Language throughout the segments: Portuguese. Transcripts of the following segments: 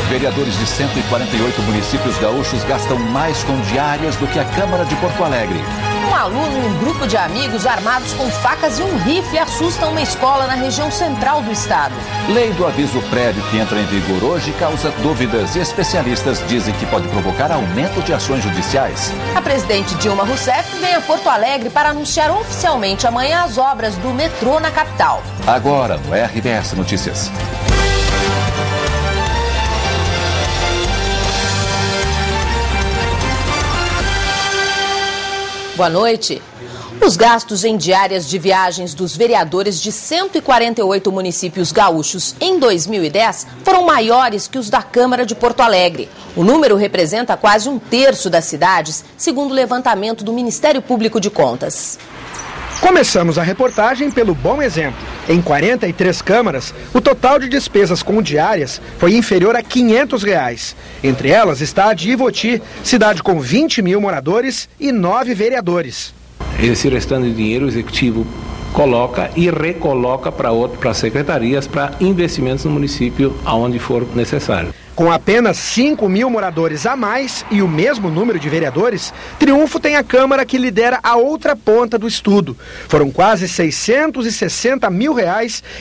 Vereadores de 148 municípios gaúchos gastam mais com diárias do que a Câmara de Porto Alegre. Um aluno e um grupo de amigos armados com facas e um rifle assustam uma escola na região central do estado. Lei do aviso prévio que entra em vigor hoje causa dúvidas e especialistas dizem que pode provocar aumento de ações judiciais. A presidente Dilma Rousseff vem a Porto Alegre para anunciar oficialmente amanhã as obras do metrô na capital. Agora no RBS Notícias. Boa noite. Os gastos em diárias de viagens dos vereadores de 148 municípios gaúchos em 2010 foram maiores que os da Câmara de Porto Alegre. O número representa quase um terço das cidades, segundo o levantamento do Ministério Público de Contas. Começamos a reportagem pelo bom exemplo. Em 43 câmaras, o total de despesas com diárias foi inferior a R$500. Entre elas está a de Ivoti, cidade com 20 mil moradores e 9 vereadores. Esse restante de dinheiro o executivo coloca e recoloca para secretarias, para investimentos no município, aonde for necessário. Com apenas 5 mil moradores a mais e o mesmo número de vereadores, Triunfo tem a Câmara que lidera a outra ponta do estudo. Foram quase R$660 mil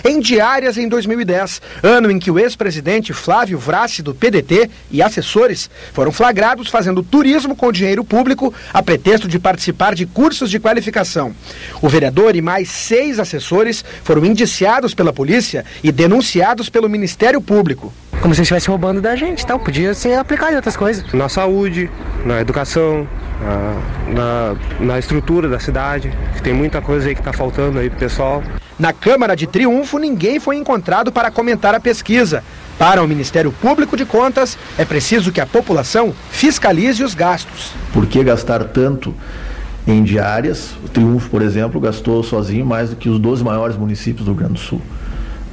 em diárias em 2010, ano em que o ex-presidente Flávio Vrassi, do PDT, e assessores foram flagrados fazendo turismo com dinheiro público a pretexto de participar de cursos de qualificação. O vereador e mais 6 assessores foram indiciados pela polícia e denunciados pelo Ministério Público. Como se estivesse roubando da gente, então podia ser aplicado em outras coisas. Na saúde, na educação, na estrutura da cidade, que tem muita coisa aí que está faltando aí pro pessoal. Na Câmara de Triunfo, ninguém foi encontrado para comentar a pesquisa. Para o Ministério Público de Contas, é preciso que a população fiscalize os gastos. Por que gastar tanto em diárias? O Triunfo, por exemplo, gastou sozinho mais do que os 12 maiores municípios do Rio Grande do Sul.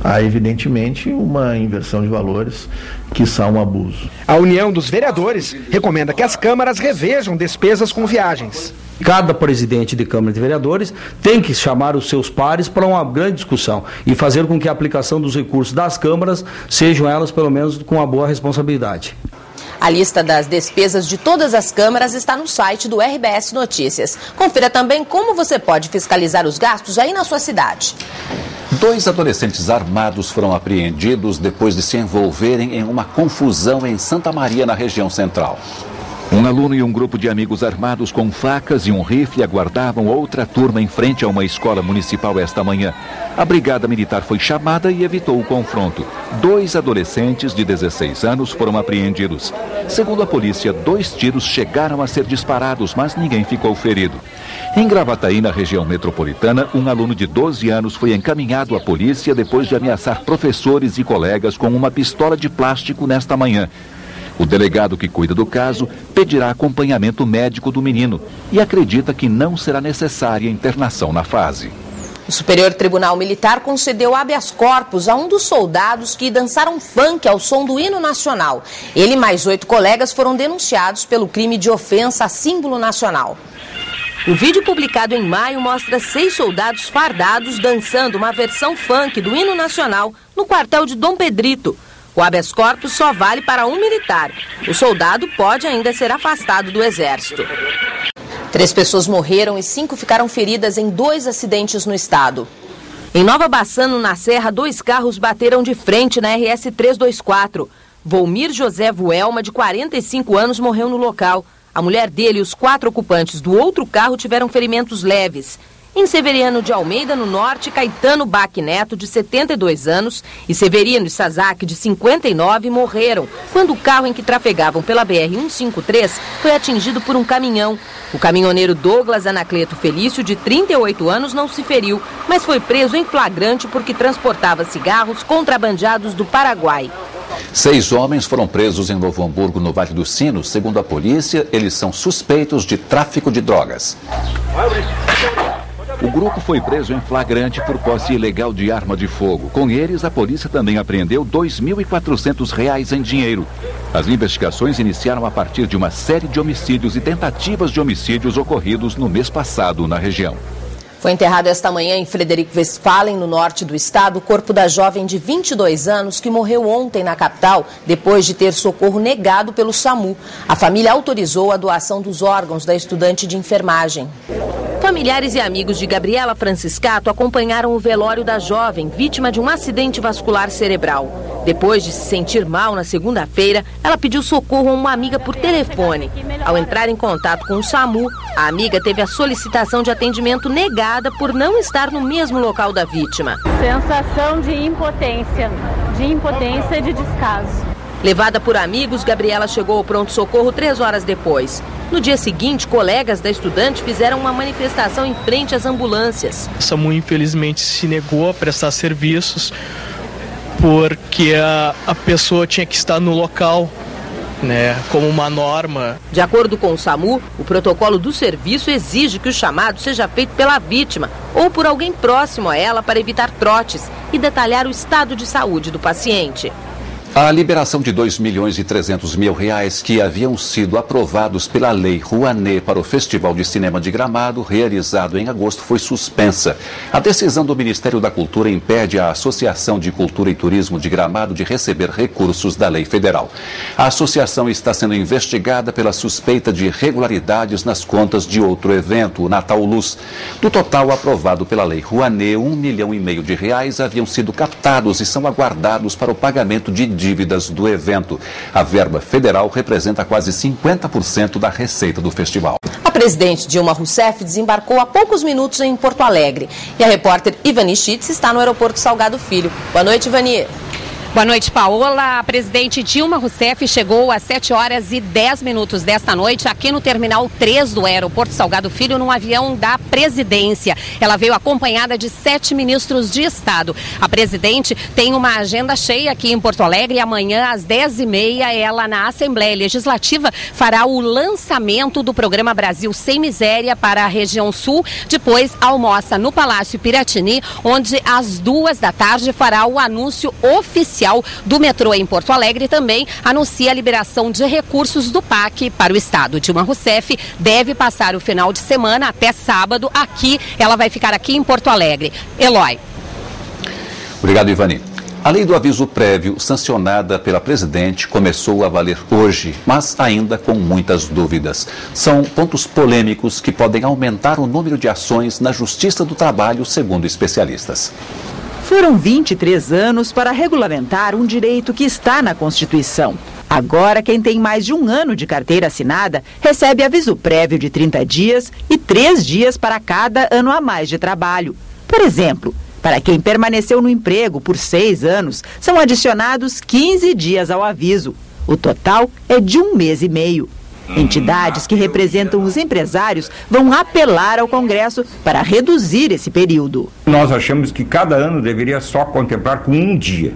Há, evidentemente, uma inversão de valores, quiçá um abuso. A União dos Vereadores recomenda que as câmaras revejam despesas com viagens. Cada presidente de Câmara de Vereadores tem que chamar os seus pares para uma grande discussão e fazer com que a aplicação dos recursos das câmaras sejam elas, pelo menos, com uma boa responsabilidade. A lista das despesas de todas as câmaras está no site do RBS Notícias. Confira também como você pode fiscalizar os gastos aí na sua cidade. 2 adolescentes armados foram apreendidos depois de se envolverem em uma confusão em Santa Maria, na região central. Um aluno e um grupo de amigos armados com facas e um rifle aguardavam outra turma em frente a uma escola municipal esta manhã. A brigada militar foi chamada e evitou o confronto. 2 adolescentes de 16 anos foram apreendidos. Segundo a polícia, 2 tiros chegaram a ser disparados, mas ninguém ficou ferido. Em Gravataí, na região metropolitana, um aluno de 12 anos foi encaminhado à polícia depois de ameaçar professores e colegas com uma pistola de plástico nesta manhã. O delegado que cuida do caso pedirá acompanhamento médico do menino e acredita que não será necessária internação na fase. O Superior Tribunal Militar concedeu habeas corpus a um dos soldados que dançaram funk ao som do hino nacional. Ele e mais 8 colegas foram denunciados pelo crime de ofensa a símbolo nacional. O vídeo publicado em maio mostra 6 soldados fardados dançando uma versão funk do hino nacional no quartel de Dom Pedrito. O habeas corpus só vale para um militar. O soldado pode ainda ser afastado do Exército. 3 pessoas morreram e 5 ficaram feridas em 2 acidentes no estado. Em Nova Bassano, na Serra, 2 carros bateram de frente na RS 324. Volmir José Vuelma, de 45 anos, morreu no local. A mulher dele e os 4 ocupantes do outro carro tiveram ferimentos leves. Em Severiano de Almeida, no norte, Caetano Baque Neto, de 72 anos, e Severino Sazaki, de 59, morreram quando o carro em que trafegavam pela BR-153 foi atingido por um caminhão. O caminhoneiro Douglas Anacleto Felício, de 38 anos, não se feriu, mas foi preso em flagrante porque transportava cigarros contrabandeados do Paraguai. 6 homens foram presos em Novo Hamburgo, no Vale dos Sinos. Segundo a polícia, eles são suspeitos de tráfico de drogas. O grupo foi preso em flagrante por posse ilegal de arma de fogo. Com eles, a polícia também apreendeu R$ 2.400 em dinheiro. As investigações iniciaram a partir de uma série de homicídios e tentativas de homicídios ocorridos no mês passado na região. Foi enterrado esta manhã em Frederico Westphalen, no norte do estado, o corpo da jovem de 22 anos que morreu ontem na capital depois de ter socorro negado pelo SAMU. A família autorizou a doação dos órgãos da estudante de enfermagem. Familiares e amigos de Gabriela Franciscato acompanharam o velório da jovem, vítima de um acidente vascular cerebral. Depois de se sentir mal na segunda-feira, ela pediu socorro a uma amiga por telefone. Ao entrar em contato com o SAMU, a amiga teve a solicitação de atendimento negada por não estar no mesmo local da vítima. Sensação de impotência e de descaso. Levada por amigos, Gabriela chegou ao pronto-socorro 3 horas depois. No dia seguinte, colegas da estudante fizeram uma manifestação em frente às ambulâncias. A SAMU, infelizmente, se negou a prestar serviços porque a pessoa tinha que estar no local, como uma norma. De acordo com o SAMU, o protocolo do serviço exige que o chamado seja feito pela vítima ou por alguém próximo a ela para evitar trotes e detalhar o estado de saúde do paciente. A liberação de R$2.300.000 que haviam sido aprovados pela Lei Rouanet para o Festival de Cinema de Gramado, realizado em agosto, foi suspensa. A decisão do Ministério da Cultura impede a Associação de Cultura e Turismo de Gramado de receber recursos da lei federal. A associação está sendo investigada pela suspeita de irregularidades nas contas de outro evento, o Natal Luz. Do total aprovado pela Lei Rouanet, R$1,5 milhão haviam sido captados e são aguardados para o pagamento de dívidas do evento. A verba federal representa quase 50% da receita do festival. A presidente Dilma Rousseff desembarcou há poucos minutos em Porto Alegre. E a repórter Ivani Schitz está no aeroporto Salgado Filho. Boa noite, Ivani. Boa noite, Paola. A presidente Dilma Rousseff chegou às 7h10 desta noite aqui no Terminal 3 do Aeroporto Salgado Filho, num avião da presidência. Ela veio acompanhada de 7 ministros de Estado. A presidente tem uma agenda cheia aqui em Porto Alegre e amanhã, às 10h30, ela na Assembleia Legislativa fará o lançamento do programa Brasil Sem Miséria para a região sul. Depois almoça no Palácio Piratini, onde às 14h fará o anúncio oficial do metrô em Porto Alegre. Também anuncia a liberação de recursos do PAC para o estado. Dilma Rousseff deve passar o final de semana até sábado aqui. Ela vai ficar aqui em Porto Alegre. Eloy. Obrigado, Ivani. A lei do aviso prévio, sancionada pela presidente, começou a valer hoje, mas ainda com muitas dúvidas. São pontos polêmicos que podem aumentar o número de ações na Justiça do Trabalho, segundo especialistas. Foram 23 anos para regulamentar um direito que está na Constituição. Agora, quem tem mais de 1 ano de carteira assinada recebe aviso prévio de 30 dias e 3 dias para cada ano a mais de trabalho. Por exemplo, para quem permaneceu no emprego por 6 anos, são adicionados 15 dias ao aviso. O total é de 1 mês e meio. Entidades que representam os empresários vão apelar ao Congresso para reduzir esse período. Nós achamos que cada ano deveria só contemplar com 1 dia,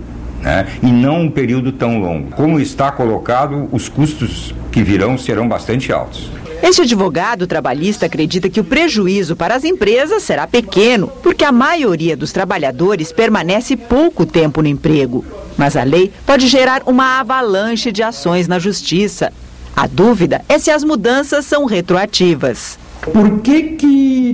e não um período tão longo. Como está colocado, os custos que virão serão bastante altos. Este advogado trabalhista acredita que o prejuízo para as empresas será pequeno, porque a maioria dos trabalhadores permanece pouco tempo no emprego. Mas a lei pode gerar uma avalanche de ações na Justiça. A dúvida é se as mudanças são retroativas. Por que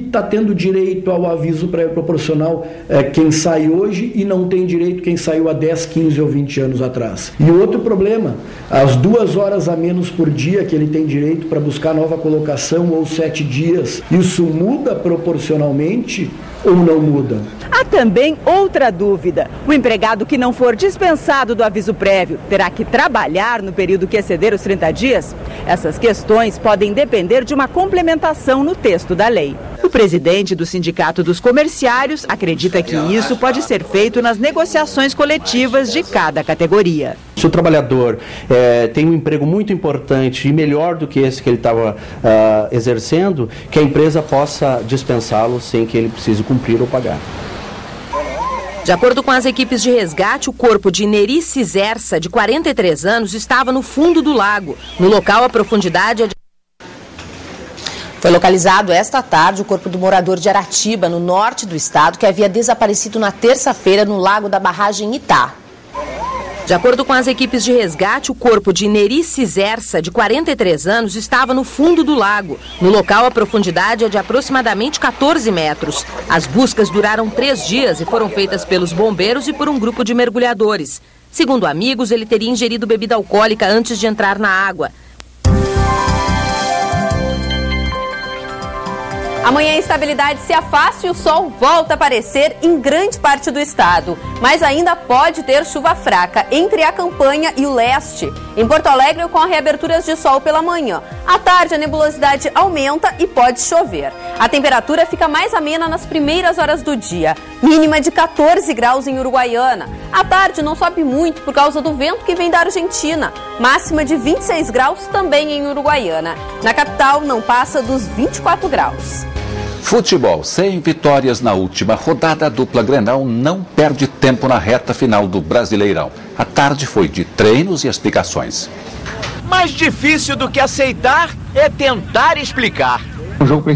está tendo direito ao aviso prévio proporcional quem sai hoje e não tem direito quem saiu há 10, 15 ou 20 anos atrás? E outro problema, as 2 horas a menos por dia que ele tem direito para buscar nova colocação ou 7 dias, isso muda proporcionalmente ou não muda? Há também outra dúvida. O empregado que não for dispensado do aviso prévio terá que trabalhar no período que exceder os 30 dias? Essas questões podem depender de uma complementação no texto da lei. O presidente do Sindicato dos Comerciários acredita que isso pode ser feito nas negociações coletivas de cada categoria. Se o trabalhador tem um emprego muito importante e melhor do que esse que ele estava exercendo, que a empresa possa dispensá-lo sem que ele precise cumprir ou pagar. De acordo com as equipes de resgate, o corpo de Neri Cizerça, de 43 anos, estava no fundo do lago. No local, a profundidade é de... Foi localizado esta tarde o corpo do morador de Aratiba, no norte do estado, que havia desaparecido na terça-feira no lago da barragem Itá. De acordo com as equipes de resgate, o corpo de Neri Cizerça, de 43 anos, estava no fundo do lago. No local, a profundidade é de aproximadamente 14 metros. As buscas duraram 3 dias e foram feitas pelos bombeiros e por um grupo de mergulhadores. Segundo amigos, ele teria ingerido bebida alcoólica antes de entrar na água. Amanhã a instabilidade se afasta e o sol volta a aparecer em grande parte do estado. Mas ainda pode ter chuva fraca entre a campanha e o leste. Em Porto Alegre ocorrem aberturas de sol pela manhã. À tarde a nebulosidade aumenta e pode chover. A temperatura fica mais amena nas primeiras horas do dia. Mínima de 14 graus em Uruguaiana. À tarde não sobe muito por causa do vento que vem da Argentina. Máxima de 26 graus também em Uruguaiana. Na capital não passa dos 24 graus. Futebol, sem vitórias na última rodada, a dupla Grenal não perde tempo na reta final do Brasileirão. A tarde foi de treinos e explicações. Mais difícil do que aceitar é tentar explicar. Um jogo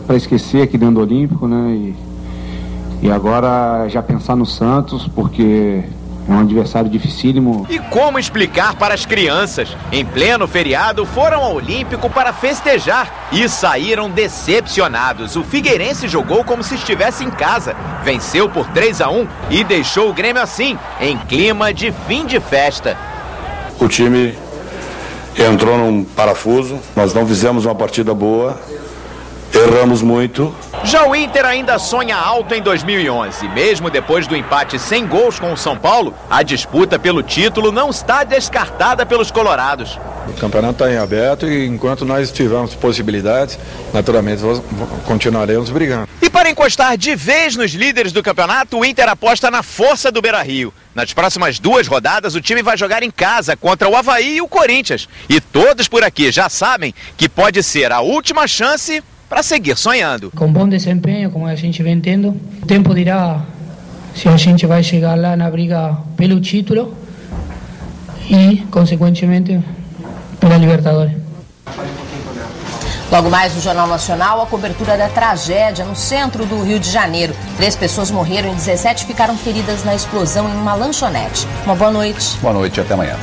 para esquecer aqui dentro do Olímpico, né? E agora já pensar no Santos, porque é um adversário dificílimo. E como explicar para as crianças? Em pleno feriado, foram ao Olímpico para festejar e saíram decepcionados. O Figueirense jogou como se estivesse em casa. Venceu por 3-1 e deixou o Grêmio assim, em clima de fim de festa. O time entrou num parafuso, nós não fizemos uma partida boa. Erramos muito. Já o Inter ainda sonha alto em 2011. Mesmo depois do empate sem gols com o São Paulo, a disputa pelo título não está descartada pelos colorados. O campeonato está em aberto e enquanto nós tivermos possibilidades, naturalmente continuaremos brigando. E para encostar de vez nos líderes do campeonato, o Inter aposta na força do Beira-Rio. Nas próximas 2 rodadas, o time vai jogar em casa contra o Avaí e o Corinthians. E todos por aqui já sabem que pode ser a última chance para seguir sonhando. Com bom desempenho, como a gente vem tendo, o tempo dirá se a gente vai chegar lá na briga pelo título e, consequentemente, pela Libertadores. Logo mais no Jornal Nacional, a cobertura da tragédia no centro do Rio de Janeiro. 3 pessoas morreram e 17 ficaram feridas na explosão em uma lanchonete. Uma boa noite. Boa noite e até amanhã.